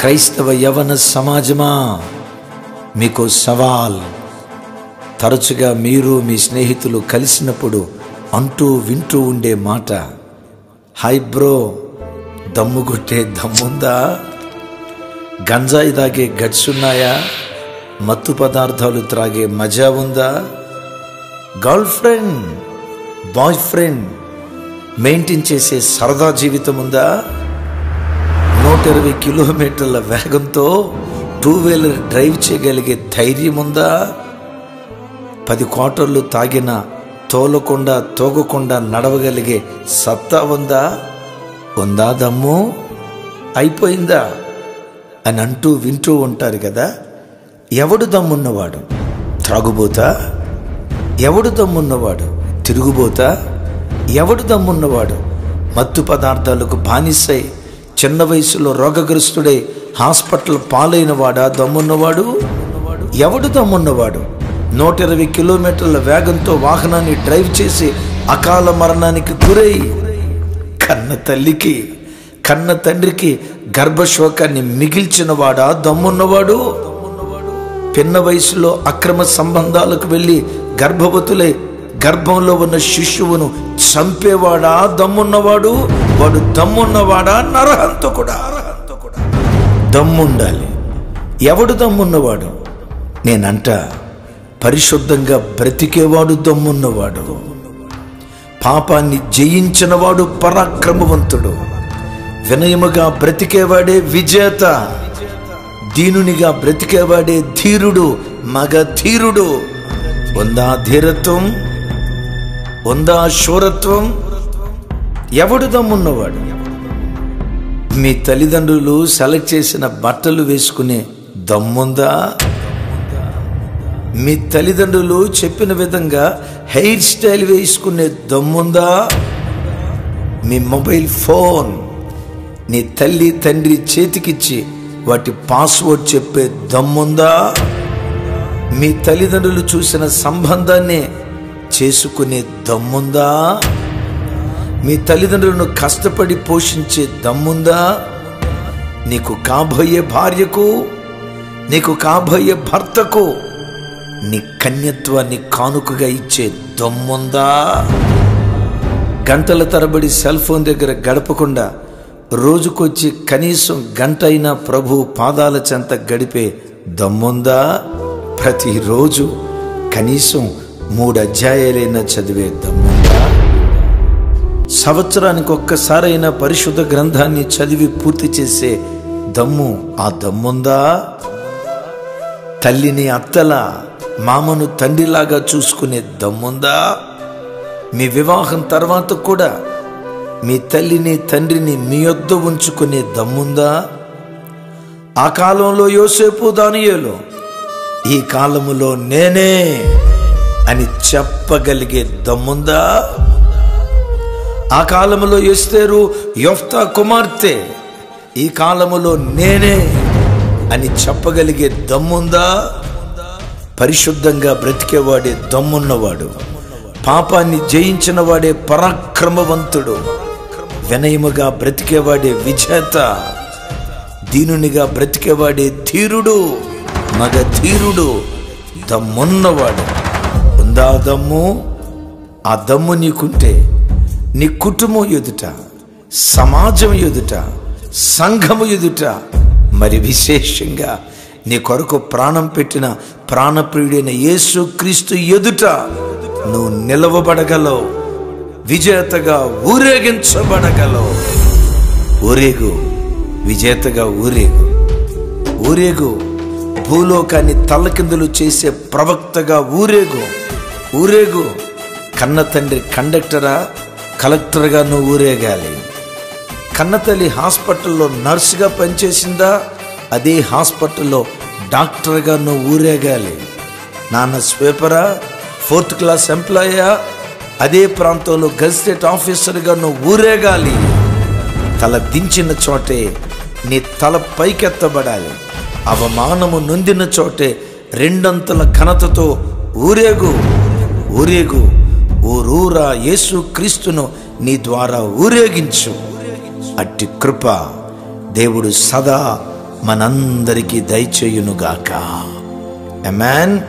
క్రైస్తవ యవన సమాజమా, మీకు సవాల్. తరచుగా మీరు మీ స్నేహితులు కలిసినప్పుడు అంటూ వింటూ ఉండే మాట, హాయ్ బ్రో, దమ్ము కొట్టే దమ్ముందా? గంజాయి తాగే గట్స్ ఉన్నాయా? మత్తు పదార్థాలు త్రాగే మజా ఉందా? Girl friend, boy friend maintain చేసే సరదా జీవితం ఉందా? 120 కిలోమీటర్ల వేగంతో 2 వీలర్ డ్రైవ్ చేయగలిగే ధైర్యం ఉందా? 10 క్వార్టర్లు తాగినా తోలకుండా తోగకుండా నడవగలిగే సత్తా ఉందా? ఉందా దమ్ము? అయిపోయిందా అని అంటూ వింటూ ఉంటారు కదా. ఎవడు దమ్మున్నవాడు? త్రాగుబోతా? ఎవడు దమ్మున్నవాడు? తిరుగుబోతా? ఎవడు దమ్మున్నవాడు? మత్తు పదార్థాలకు బానిసై చిన్న వయసులో రోగగ్రస్తుడై హాస్పిటల్ పాలైన వాడా దమ్మున్నవాడు? ఎవడు దమ్మున్నవాడు? 120 కిలోమీటర్ల వేగంతో వాహనాన్ని డ్రైవ్ చేసి అకాల మరణానికి గురై కన్న తల్లికి కన్న తండ్రికి గర్భశోకాన్ని మిగిల్చిన వాడా దమ్మున్నవాడు? పిన్న వయసులో అక్రమ సంబంధాలకు వెళ్ళి గర్భవతులై గర్భంలో ఉన్న శిశువును చంపేవాడా దమ్మున్నవాడు? వాడు దమ్మున్నవాడా? నరహంతకుడా? దమ్ముండాలి. ఎవడు దమ్మున్నవాడు? నేనంట, పరిశుద్ధంగా బ్రతికేవాడు దమ్మున్నవాడు. పాపాన్ని జయించినవాడు పరాక్రమవంతుడు. వినయముగా బ్రతికేవాడే విజేత. దీనునిగా బ్రతికేవాడే ధీరుడు, మగ ధీరుడు. ఉందా ధీరత్వం? ఉందా శూరత్వం? ఎవడు దమ్మున్నవాడు? మీ తల్లిదండ్రులు సెలెక్ట్ చేసిన బట్టలు వేసుకునే దమ్ముందా? మీ తల్లిదండ్రులు చెప్పిన విధంగా హెయిర్ స్టైల్ వేసుకునే దమ్ముందా? మీ మొబైల్ ఫోన్ నీ తల్లి తండ్రి చేతికిచ్చి వాటి పాస్వర్డ్ చెప్పే దమ్ముందా? మీ తల్లిదండ్రులు చూసిన సంబంధాన్ని చేసుకునే దమ్ముందా? మీ తల్లిదండ్రులను కష్టపడి పోషించే దమ్ముందా? నీకు కాబోయే భార్యకు, నీకు కాబోయే భర్తకు నీ కన్యత్వాన్ని కానుకగా ఇచ్చే దమ్ముందా? గంటల తరబడి సెల్ ఫోన్ దగ్గర గడపకుండా రోజుకొచ్చి కనీసం గంట అయినా ప్రభు పాదాల చెంత గడిపే దమ్ముందా? ప్రతిరోజు కనీసం 3 అధ్యాయాలైనా చదివే దమ్ముందా? సంవత్సరానికి ఒక్కసారైనా పరిశుద్ధ గ్రంథాన్ని చదివి పూర్తి చేసే దమ్ము, ఆ దమ్ముందా? తల్లిని అత్తలా, మామను తండ్రిలాగా చూసుకునే దమ్ముందా? మీ వివాహం తర్వాత కూడా మీ తల్లిని తండ్రిని మీ యొద్ద ఉంచుకునే దమ్ముందా? ఆ కాలంలో యోసేపు దానియేలు, ఈ కాలములో నేనే అని చెప్పగలిగే దమ్ముందా? ఆ కాలములో ఎస్తేరు యొఫ్తా కుమార్తె, ఈ కాలములో నేనే అని చెప్పగలిగే దమ్ముందా? పరిశుద్ధంగా బ్రతికేవాడే దమ్మున్నవాడు. పాపాన్ని జయించిన వాడే పరాక్రమవంతుడు. వినయముగా బ్రతికేవాడే విజేత. దీనునిగా బ్రతికేవాడే ధీరుడు, మగ ధీరుడు, దమ్మున్నవాడు. ఉందా దమ్ము? ఆ దమ్ము నీకుంటే నీ కుటుంబం ఎదుట, సమాజం ఎదుట, సంఘము ఎదుట, మరి విశేషంగా నీ కొరకు ప్రాణం పెట్టిన ప్రాణప్రియుడైన యేసు క్రీస్తు ఎదుట నువ్వు నిలవబడగలవు, విజేతగా ఊరేగించబడగలవు. ఊరేగు, విజేతగా ఊరేగు. ఊరేగు, భూలోకాన్ని తల్లకిందులు చేసే ప్రవక్తగా ఊరేగు. ఊరేగు. కన్న తండ్రి కండక్టరా, కలెక్టర్గా నువ్వు ఊరేగాలి. కన్నతల్లి హాస్పిటల్లో నర్సుగా పనిచేసిందా, అదే హాస్పిటల్లో డాక్టర్గా నువ్వు ఊరేగాలి. నాన్న స్వీపరా, 4th క్లాస్ ఎంప్లాయా, అదే ప్రాంతంలో గెజిటెడ్ ఆఫీసర్గా నువ్వు ఊరేగాలి. తల దించిన చోటే నీ తల పైకెత్తబడాలి. అవమానము నొందిన చోటే 2 అంతల ఘనతతో ఊరేగు. ఊరేగు. ఊరూరా యేసు క్రీస్తును నీ ద్వారా ఊరేగించు. అట్టి కృప దేవుడు సదా మనందరికీ దయచేయునుగాక. ఆమేన్.